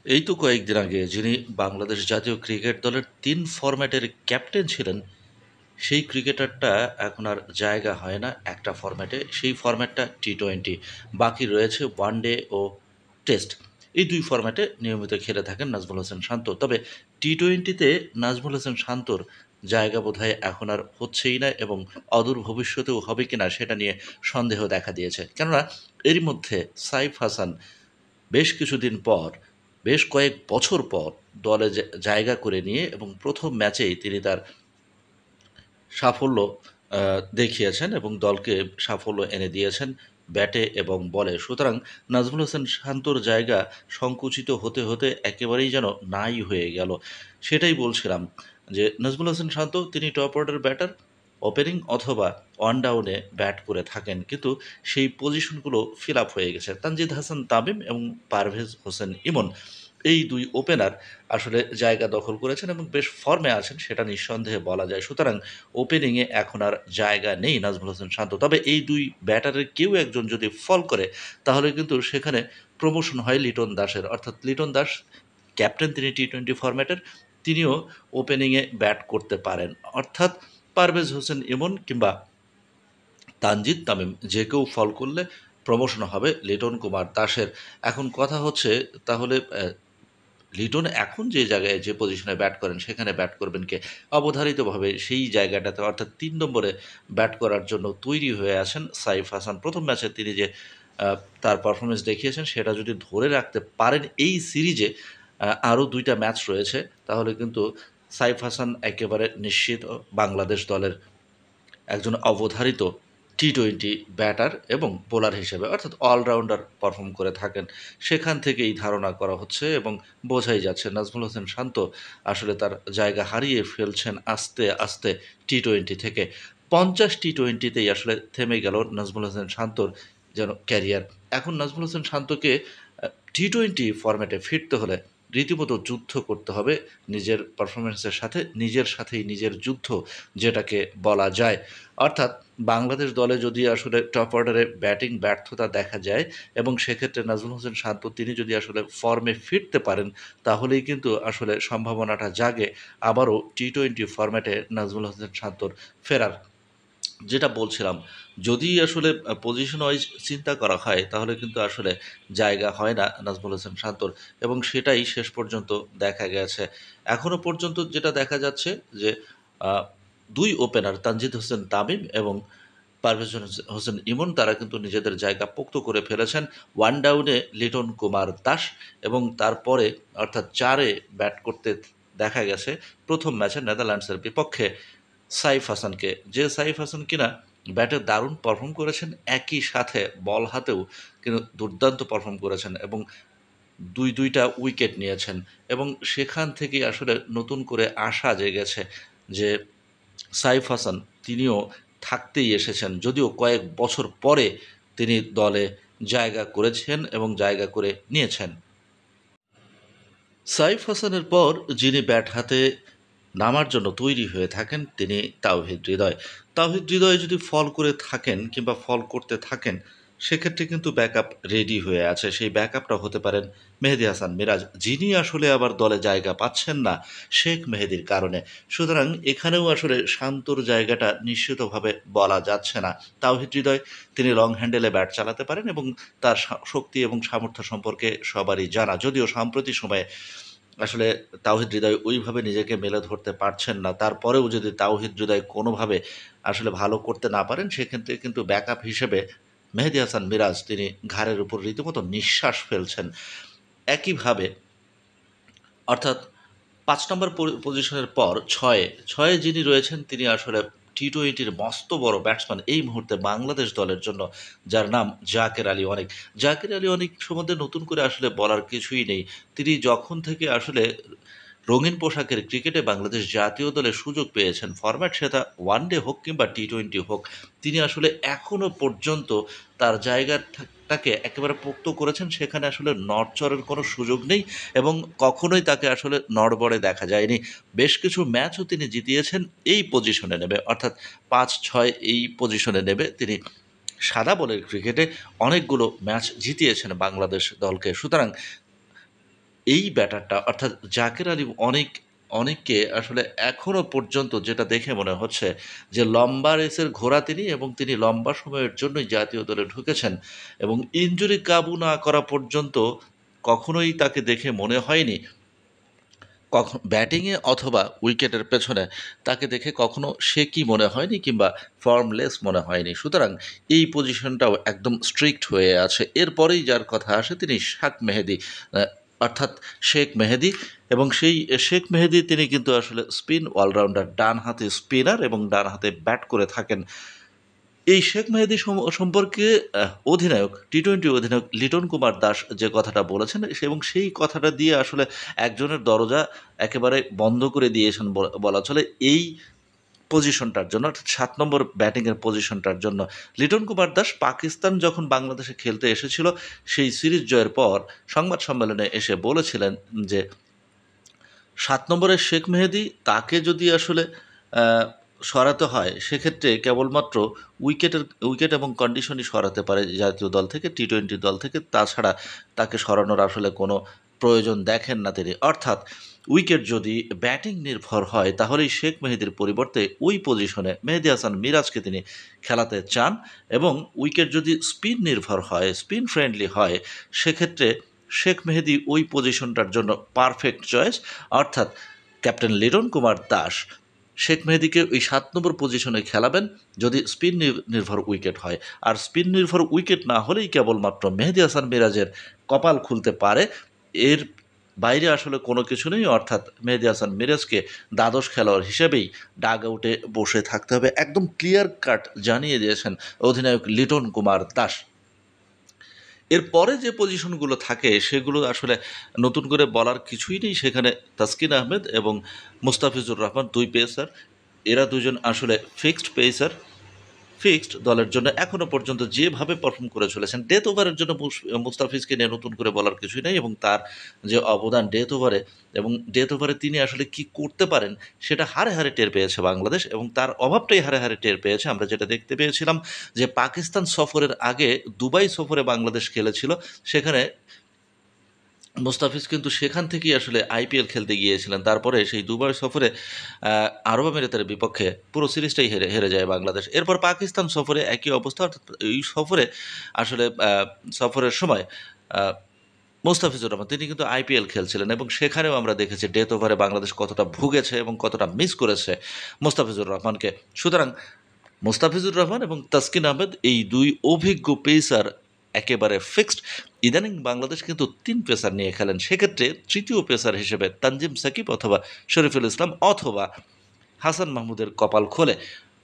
এই তো কয়েকদিন আগে যিনি বাংলাদেশ জাতীয় ক্রিকেট দলের ৩ ফরম্যাটের ক্যাপ্টেন ছিলেন, সেই ক্রিকেটারটা এখন আর জায়গা হয় না একটা ফরম্যাটে। সেই ফরম্যাটটা টি-টোয়েন্টি। বাকি রয়েছে ওয়ানডে ও টেস্ট। এই ২ ফরম্যাটে নিয়মিত খেলে থাকেন নাজমুল হোসেন শান্ত। তবে টি-টোয়েন্টিতে নাজমুল হোসেন শান্তর জায়গা বোধহয় এখন আর হচ্ছেই না এবং অদূর ভবিষ্যতেও হবে কিনা সেটা নিয়ে সন্দেহ দেখা দিয়েছে। কেননা এরই মধ্যে সাইফ হাসান বেশ কিছুদিন পর, বেশ কয়েক বছর পর দলে জায়গা করে নিয়ে এবং ১ম ম্যাচেই তিনি তার সাফল্য দেখিয়েছেন এবং দলকে সাফল্য এনে দিয়েছেন ব্যাটে এবং বলে। সুতরাং নাজমুল হোসেন শান্তর জায়গা সংকুচিত হতে, হতে একেবারেই যেন নাই হয়ে গেল। সেটাই বলছিলাম যে নাজমুল হোসেন শান্ত তিনি টপ অর্ডার ব্যাটার, ওপেনিং অথবা অন ডাউনে ব্যাট করে থাকেন। কিন্তু সেই পজিশনগুলো ফিল আপ হয়ে গেছে। তানজিদ হাসান তামিম এবং পারভেজ হোসেন ইমন এই ২ ওপেনার আসলে জায়গা দখল করেছেন এবং বেশ ফর্মে আছেন সেটা নিঃসন্দেহে বলা যায়। সুতরাং ওপেনিংয়ে এখন আর জায়গা নেই নাজমুল হোসেন শান্ত। তবে এই ২ ব্যাটারের কেউ একজন যদি ফল করে তাহলে কিন্তু সেখানে প্রমোশন হয় লিটন দাসের। অর্থাৎ লিটন দাস ক্যাপ্টেন, তিনি টি-টোয়েন্টি ফরম্যাটের, তিনিও ওপেনিংয়ে ব্যাট করতে পারেন। অর্থাৎ পারভেজ হোসেন ইমন কিংবা তানজিদ তামিম যে কেউ ফল করলে প্রমোশন হবে লিটন কুমার দাসের। এখন কথা হচ্ছে তাহলে লিটন এখন যে জায়গায় যে পজিশনে ব্যাট করেন সেখানে ব্যাট করবেন কে? অবধারিতভাবে সেই জায়গাটাতে অর্থাৎ ৩ নম্বরে ব্যাট করার জন্য তৈরি হয়ে আছেন সাইফ হাসান। ১ম ম্যাচে তিনি যে আ তার পারফরম্যান্স দেখিয়েছেন সেটা যদি ধরে রাখতে পারেন এই সিরিজে, আরও ২ টা ম্যাচ রয়েছে, তাহলে কিন্তু সাইফ হাসান একেবারে নিশ্চিত বাংলাদেশ দলের একজন অবধারিত টি-টোয়েন্টি ব্যাটার এবং বোলার হিসেবে, অর্থাৎ অলরাউন্ডার পারফর্ম করে থাকেন। সেখান থেকেই ধারণা করা হচ্ছে এবং বোঝাই যাচ্ছে নাজমুল হোসেন শান্ত আসলে তার জায়গা হারিয়ে ফেলছেন আস্তে, আস্তে টি-টোয়েন্টি থেকে। ৫০ টি-টোয়েন্টিতেই আসলে থেমে গেল নাজমুল হোসেন শান্তর যেন ক্যারিয়ার। এখন নাজমুল হোসেন শান্তকে টি-টোয়েন্টি ফরম্যাটে ফিরতে হলে রীতিমতো যুদ্ধ করতে হবে নিজের পারফরম্যান্সের সাথে, নিজের সাথেই নিজের যুদ্ধ যেটাকে বলা যায়। অর্থাৎ বাংলাদেশ দলে যদি আসলে টপ অর্ডারে ব্যাটিং ব্যর্থতা দেখা যায় এবং সেক্ষেত্রে নাজমুল হোসেন শান্ত তিনি যদি আসলে ফর্মে ফিরতে পারেন, তাহলেই কিন্তু আসলে সম্ভাবনাটা জাগে আবারও টি-টোয়েন্টি ফরম্যাটে নাজমুল হোসেন শান্তর ফেরার। যেটা বলছিলাম, যদি আসলে পজিশন ওয়াইজ চিন্তা করা হয়, তাহলে কিন্তু আসলে জায়গা হয় না নাজমুল হোসেন শান্তর এবং সেটাই শেষ পর্যন্ত দেখা গেছে। এখনো পর্যন্ত যেটা দেখা যাচ্ছে যে, আ ২ ওপেনার তানজিদ হোসেন তামিম এবং পারভেজ হোসেন ইমন তারা কিন্তু নিজেদের জায়গা পোক্ত করে ফেলেছেন। ওয়ান ডাউনে লিটন কুমার দাস এবং তারপরে অর্থাৎ ৪ এ ব্যাট করতে দেখা গেছে ১ম ম্যাচে নেদারল্যান্ডসের বিপক্ষে সাইফ হাসানকে। যে সাইফ হাসান কিনা ব্যাটে দারুণ পারফর্ম করেছেন, একই সাথে বল হাতেও কিন্তু দুর্দান্ত পারফর্ম করেছেন এবং ২ টা উইকেট নিয়েছেন এবং সেখান থেকেই আসলে নতুন করে আশা জেগেছে যে সাইফ হাসান তিনিও থাকতেই এসেছেন। যদিও কয়েক বছর পরে তিনি দলে জায়গা করেছেন এবং জায়গা করে নিয়েছেন। সাইফ হাসানের পর যিনি ব্যাট হাতে নামার জন্য তৈরি হয়ে থাকেন তিনি তাওহিদ হৃদয়। তাওহিদ হৃদয় যদি ফল করে থাকেন কিংবা ফল করতে থাকেন, সেক্ষেত্রে কিন্তু ব্যাকআপ রেডি হয়ে আছে। সেই ব্যাকআপটা হতে পারেন মেহেদী হাসান মিরাজ, যিনি আসলে আবার দলে জায়গা পাচ্ছেন না শেখ মেহেদীর কারণে। সুতরাং এখানেও আসলে শান্তর জায়গাটা নিশ্চিতভাবে বলা যাচ্ছে না। তাওহিদ হৃদয় তিনি লং হ্যান্ডেলে ব্যাট চালাতে পারেন এবং তার শক্তি এবং সামর্থ্য সম্পর্কে সবারই জানা। যদিও সাম্প্রতিক সময়ে আসলে তাওহিদ হৃদয় ওইভাবে নিজেকে মেলে ধরতে পারছেন না। তারপরেও যদি তাওহিদ হৃদয় কোনোভাবে আসলে ভালো করতে না পারেন, সেক্ষেত্রে কিন্তু ব্যাকআপ হিসেবে মেহেদী হাসান মিরাজ তিনি ঘাড়ের উপর রীতিমতো নিঃশ্বাস ফেলছেন। একইভাবে অর্থাৎ ৫ নম্বর পজিশনের পর ৬ এ যিনি রয়েছেন তিনি আসলে টি-টোয়েন্টির মস্ত বড় ব্যাটসম্যান এই মুহূর্তে বাংলাদেশ দলের জন্য, যার নাম জাকের আলী অনিক। জাকের আলী অনিক সম্বন্ধে নতুন করে আসলে বলার কিছুই নেই। তিনি যখন থেকে আসলে রঙিন পোশাকের ক্রিকেটে বাংলাদেশ জাতীয় দলে সুযোগ পেয়েছেন, ফরম্যাট সেটা ওয়ানডে হোক কিংবা টি-টোয়েন্টি হোক, তিনি আসলে এখনো পর্যন্ত তার জায়গাটাকে একেবারে পোক্ত করেছেন। সেখানে আসলে নড়চড়ের কোনো সুযোগ নেই এবং কখনোই তাকে আসলে নড়বড়ে দেখা যায়নি। বেশ কিছু ম্যাচও তিনি জিতিয়েছেন এই পজিশনে নেমে, অর্থাৎ ৫-৬ এই পজিশনে নেমে তিনি সাদা বলের ক্রিকেটে অনেকগুলো ম্যাচ জিতিয়েছেন বাংলাদেশ দলকে। সুতরাং এই ব্যাটারটা অর্থাৎ জাকের আলী অনেককে আসলে এখনো পর্যন্ত যেটা দেখে মনে হচ্ছে যে লম্বা রেসের ঘোড়া তিনি, এবং তিনি লম্বা সময়ের জন্যই জাতীয় দলে ঢুকেছেন, এবং ইনজুরি কাবু না করা পর্যন্ত কখনোই তাকে দেখে মনে হয়নি কখন ব্যাটিংয়ে অথবা উইকেটের পেছনে তাকে দেখে কখনো সে কি মনে হয়নি কিংবা ফর্মলেস মনে হয়নি। সুতরাং এই পজিশনটাও একদম স্ট্রিক্ট হয়ে আছে। এরপরেই যার কথা আসে তিনি অর্থাৎ শেখ মেহেদী, এবং সেই শেখ মেহেদী তিনি কিন্তু আসলে স্পিন অলরাউন্ডার, ডান হাতে স্পিনার এবং ডান হাতে ব্যাট করে থাকেন। এই শেখ মেহেদী সম্পর্কে অধিনায়ক, টি-টোয়েন্টি অধিনায়ক লিটন কুমার দাস যে কথাটা বলেছেন, এবং সেই কথাটা দিয়ে আসলে একজনের দরজা একেবারে বন্ধ করে দিয়েছেন বলা চলে এই পজিশনটার জন্য, অর্থাৎ ৭ নম্বর ব্যাটিংয়ের পজিশনটার জন্য। লিটন কুমার দাস পাকিস্তান যখন বাংলাদেশে খেলতে এসেছিল, সেই সিরিজ জয়ের পর সংবাদ সম্মেলনে এসে বলেছিলেন যে ৭ নম্বরের শেখ মেহেদী, তাকে যদি আসলে সরাতে হয় সেক্ষেত্রে কেবলমাত্র উইকেট এবং কন্ডিশনই সরাতে পারে জাতীয় দল থেকে, টি-টোয়েন্টি দল থেকে। তাছাড়া তাকে সরানোর আসলে কোনো প্রয়োজন দেখেন না তিনি। অর্থাৎ উইকেট যদি ব্যাটিং নির্ভর হয় তাহলেই শেখ মেহেদীর পরিবর্তে ওই পজিশনে মেহেদী হাসান মিরাজকে তিনি খেলাতে চান, এবং উইকেট যদি স্পিন নির্ভর হয়, স্পিন ফ্রেন্ডলি হয়, সেক্ষেত্রে শেখ মেহেদী ওই পজিশনটার জন্য পারফেক্ট চয়েস। অর্থাৎ ক্যাপ্টেন লিটন কুমার দাস শেখ মেহেদীকে ওই ৭ নম্বর পজিশনে খেলাবেন যদি স্পিন নির্ভর উইকেট হয়। আর স্পিন নির্ভর উইকেট না হলেই কেবলমাত্র মেহেদী হাসান মিরাজের কপাল খুলতে পারে। এর বাইরে আসলে কোনো কিছু নেই। অর্থাৎ মেহেদী হাসান মিরাজকে দ্বাদশ খেলোয়াড় হিসেবেই ডাগ আউটে বসে থাকতে হবে, একদম ক্লিয়ার কাট জানিয়ে দিয়েছেন অধিনায়ক লিটন কুমার দাস। এরপরে যে পজিশনগুলো থাকে সেগুলো আসলে নতুন করে বলার কিছুই নেই। সেখানে তাসকিন আহমেদ এবং মুস্তাফিজুর রহমান, ২ পেসার, এরা দুজন আসলে ফিক্সড দলের জন্য এখনো পর্যন্ত যেভাবে পারফর্ম করে চলেছেন। ডেথ ওভারের জন্য মুস্তাফিজকে নিয়ে নতুন করে বলার কিছুই নেই, এবং তার যে অবদান ডেথ ওভারে তিনি আসলে কি করতে পারেন সেটা হাড়ে হাড়ে টের পেয়েছে বাংলাদেশ, এবং তার অভাবটাই হাড়ে হাড়ে টের পেয়েছে। আমরা যেটা দেখতে পেয়েছিলাম যে পাকিস্তান সফরের আগে দুবাই সফরে বাংলাদেশ খেলেছিল, সেখানে মুস্তাফিজ কিন্তু সেখান থেকেই আসলে আইপিএল খেলতে গিয়েছিলেন। তারপরে সেই দুবাই সফরে আরব আমিরাতের বিপক্ষে পুরো সিরিজটাই হেরে যায় বাংলাদেশ। এরপর পাকিস্তান সফরে একই অবস্থা, অর্থাৎ এই সফরে আসলে সফরের সময় মুস্তাফিজুর রহমান তিনি কিন্তু আইপিএল খেলছিলেন, এবং সেখানেও আমরা দেখেছি ডেথ ওভারে বাংলাদেশ কতটা ভুগেছে এবং কতটা মিস করেছে মুস্তাফিজুর রহমানকে। সুতরাং মুস্তাফিজুর রহমান এবং তাসকিন আহমেদ, এই ২ অভিজ্ঞ পেসার একেবারে ফিক্সড। ইদানিং বাংলাদেশ কিন্তু ৩ পেসার নিয়ে খেলেন। সেক্ষেত্রে তৃতীয় পেসার হিসেবে তানজিম সাকিব অথবা শরীফুল ইসলাম অথবা হাসান মাহমুদের কপাল খোলে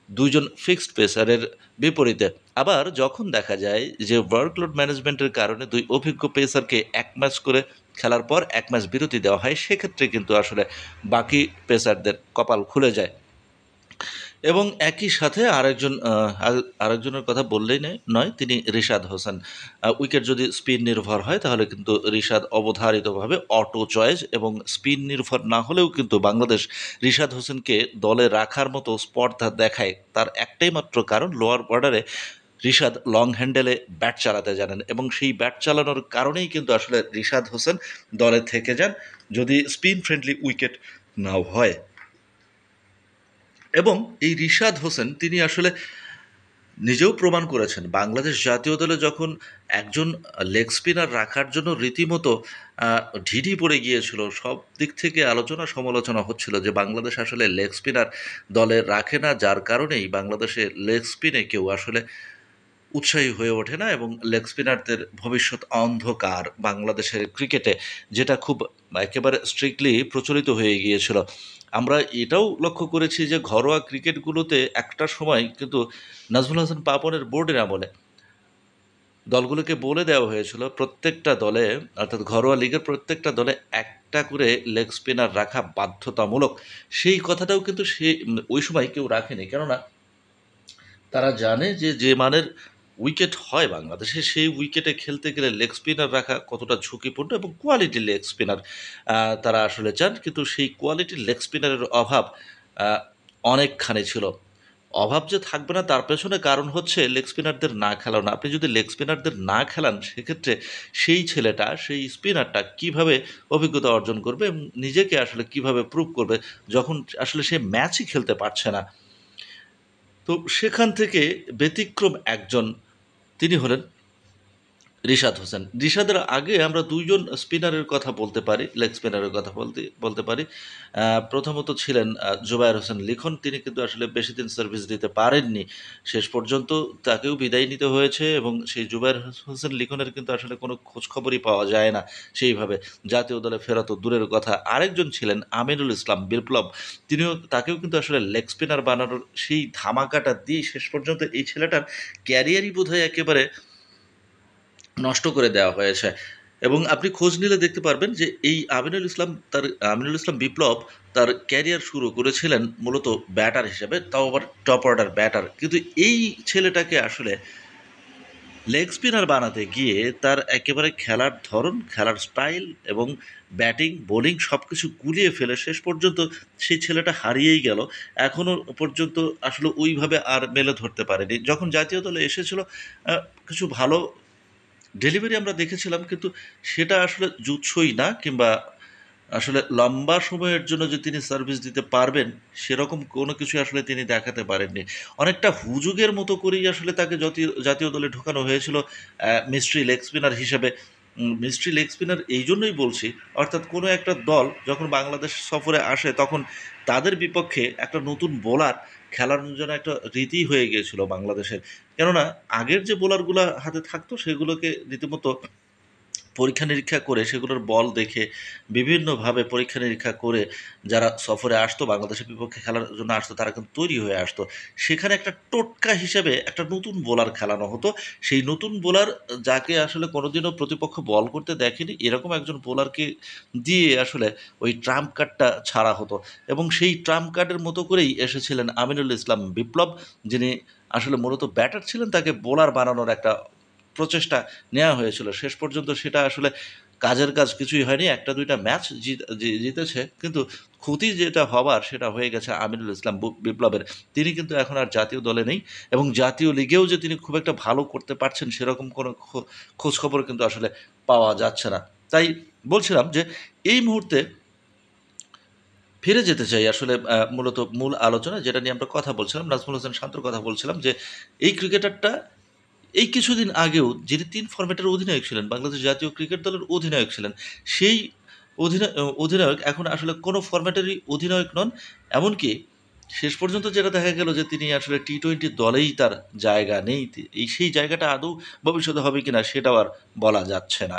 ২ জন ফিক্সড পেসারের বিপরীতে। আবার যখন দেখা যায় যে ওয়ার্কলোড ম্যানেজমেন্টের কারণে ২ অভিজ্ঞ পেসারকে ১ ম্যাচ করে খেলার পর ১ ম্যাচ বিরতি দেওয়া হয়, সেক্ষেত্রে কিন্তু আসলে বাকি পেসারদের কপাল খুলে যায়। এবং একই সাথে আরেকজনের কথা বললেই নয়, তিনি রিশাদ হোসেন। উইকেট যদি স্পিন নির্ভর হয় তাহলে কিন্তু রিশাদ অবধারিতভাবে অটো চয়েস, এবং স্পিন নির্ভর না হলেও কিন্তু বাংলাদেশ রিশাদ হোসেনকে দলে রাখার মতো স্পর্ধা দেখায়। তার একটাই মাত্র কারণ, লোয়ার অর্ডারে রিশাদ লং হ্যান্ডেলে ব্যাট চালাতে জানেন, এবং সেই ব্যাট চালানোর কারণেই কিন্তু আসলে রিশাদ হোসেন দলে থেকে যান যদি স্পিন ফ্রেন্ডলি উইকেট নাও হয়। এবং এই রিশাদ হোসেন তিনি আসলে নিজেও প্রমাণ করেছেন বাংলাদেশ জাতীয় দলে যখন একজন লেগ স্পিনার রাখার জন্য রীতিমতো ঢিঢি পড়ে গিয়েছিল, সব দিক থেকে আলোচনা সমালোচনা হচ্ছিল যে বাংলাদেশ আসলে লেগ স্পিনার দলে রাখে না, যার কারণেই বাংলাদেশে লেগ স্পিনে কেউ আসলে উৎসাহী হয়ে ওঠে না, এবং লেগ স্পিনারদের ভবিষ্যৎ অন্ধকার বাংলাদেশের ক্রিকেটে, যেটা খুব একেবারে স্ট্রিক্টলি প্রচলিত হয়ে গিয়েছিল। আমরা এটাও লক্ষ্য করেছি যে ঘরোয়া ক্রিকেটগুলোতে একটা সময় কিন্তু নাজমুল হাসান পাপনের বোর্ডের আমলে দলগুলোকে বলে দেওয়া হয়েছিল প্রত্যেকটা দলে, অর্থাৎ ঘরোয়া লিগের প্রত্যেকটা দলে একটা করে লেগ স্পিনার রাখা বাধ্যতামূলক। সেই কথাটাও কিন্তু ওই সময় কেউ রাখেনি, কেননা তারা জানে যে যে মানের উইকেট হয় বাংলাদেশে, সেই উইকেটে খেলতে গেলে লেগ স্পিনার রাখা কতটা ঝুঁকিপূর্ণ, এবং কোয়ালিটি লেগ স্পিনার তারা আসলে চান, কিন্তু সেই কোয়ালিটির লেগ স্পিনারের অভাব আহ, অনেকখানি ছিল। অভাব যে থাকবে না তার পেছনে কারণ হচ্ছে লেগ স্পিনারদের না খেলানো। আপনি যদি লেগ স্পিনারদের না খেলান সেক্ষেত্রে সেই ছেলেটা, সেই স্পিনারটা কিভাবে অভিজ্ঞতা অর্জন করবে এবং নিজেকে আসলে কিভাবে প্রুভ করবে যখন আসলে সে ম্যাচই খেলতে পারছে না। তো সেখান থেকে ব্যতিক্রম একজন তিনি হলেন রিশাদ হোসেন। রিশাদের আগে আমরা ২ জন স্পিনারের কথা বলতে পারি, লেগ স্পিনারের কথা বলতে পারি। প্রথমত ছিলেন জুবায়ের হোসেন লিখন। তিনি কিন্তু আসলে বেশিদিন সার্ভিস দিতে পারেননি। শেষ পর্যন্ত তাকেও বিদায় নিতে হয়েছে এবং সেই জুবায়ের হোসেন লিখনের কিন্তু আসলে কোনো খোঁজখবরই পাওয়া যায় না সেইভাবে। জাতীয় দলে ফেরা তো দূরের কথা। আরেকজন ছিলেন আমিনুল ইসলাম বিপ্লব। তাকেও কিন্তু আসলে লেগ স্পিনার বানানোর সেই ধামাকাটা দিয়ে শেষ পর্যন্ত এই ছেলেটার ক্যারিয়ারই বোধহয় একেবারে নষ্ট করে দেওয়া হয়েছে এবং আপনি খোঁজ নিলে দেখতে পারবেন যে এই আমিনুল ইসলাম বিপ্লব তার ক্যারিয়ার শুরু করেছিলেন মূলত ব্যাটার হিসেবে, তাও আবার টপ অর্ডার ব্যাটার। কিন্তু এই ছেলেটাকে আসলে লেগ স্পিনার বানাতে গিয়ে তার একেবারে খেলার ধরন, খেলার স্টাইল এবং ব্যাটিং, বোলিং সবকিছু গুলিয়ে ফেলে শেষ পর্যন্ত সেই ছেলেটা হারিয়েই গেল। এখনো পর্যন্ত আসলে ওইভাবে আর মেলে ধরতে পারেনি। যখন জাতীয় দলে এসেছিল আ কিছু ভালো ডেলিভারি আমরা দেখেছিলাম, কিন্তু সেটা আসলে জুতসই না কিংবা আসলে লম্বা সময়ের জন্য যে তিনি সার্ভিস দিতে পারবেন সেরকম কোনো কিছুই আসলে তিনি দেখাতে পারেননি। অনেকটা হুজুগের মতো করেই আসলে তাকে জাতীয় দলে ঢোকানো হয়েছিল মিস্ট্রি লেগ স্পিনার হিসেবে। মিস্ট্রি লেগ স্পিনার এই জন্যই বলছি, অর্থাৎ কোনো একটা দল যখন বাংলাদেশ সফরে আসে তখন তাদের বিপক্ষে একটা নতুন বোলার খেলানোর জন্য একটা রীতি হয়ে গিয়েছিল বাংলাদেশের। কেননা আগের যে বোলারগুলা হাতে থাকতো সেগুলোকে রীতিমতো পরীক্ষা-নিরীক্ষা করে সেগুলোর বল দেখে বিভিন্নভাবে পরীক্ষা-নিরীক্ষা করে যারা সফরে আসতো, বাংলাদেশের বিপক্ষে খেলার জন্য আসতো তারা কিন্তু তৈরি হয়ে আসতো। সেখানে একটা টোটকা হিসেবে একটা নতুন বোলার খেলানো হতো। সেই নতুন বোলার যাকে আসলে কোনোদিনও প্রতিপক্ষ বল করতে দেখেনি এরকম একজন বোলারকে দিয়ে আসলে ওই ট্রাম্প কার্ডটা ছাড়া হতো এবং সেই ট্রাম্প কার্ডের মতো করেই এসেছিলেন আমিনুল ইসলাম বিপ্লব, যিনি আসলে মূলত ব্যাটার ছিলেন, তাকে বোলার বানানোর একটা প্রচেষ্টা নেওয়া হয়েছিল। শেষ পর্যন্ত সেটা আসলে কাজের কাজ কিছুই হয়নি। ১টা-২টা ম্যাচ জিতেছে। কিন্তু ক্ষতি যেটা হবার সেটা হয়ে গেছে আমিনুল ইসলাম বিপ্লবের। তিনি কিন্তু এখন আর জাতীয় দলে নেই এবং জাতীয় লিগেও যে তিনি খুব একটা ভালো করতে পারছেন সেরকম কোনো খোঁজখবর কিন্তু আসলে পাওয়া যাচ্ছে না। তাই বলছিলাম যে এই মুহূর্তে ফিরে যেতে চাই আসলে মূলত মূল আলোচনায় যেটা নিয়ে আমরা কথা বলছিলাম, নাজমুল হোসেন শান্তর কথা বলছিলাম যে এই ক্রিকেটারটা এই কিছুদিন আগেও যিনি ৩ ফরম্যাটের অধিনায়ক ছিলেন, বাংলাদেশ জাতীয় ক্রিকেট দলের অধিনায়ক ছিলেন, সেই অধিনায়ক এখন আসলে কোনো ফরম্যাটেরই অধিনায়ক নন। এমনকি শেষ পর্যন্ত যেটা দেখা গেল যে তিনি আসলে টি-20 দলেই তার জায়গা নেই। সেই জায়গাটা আদৌ ভবিষ্যতে হবে কিনা সেটাও আর বলা যাচ্ছে না।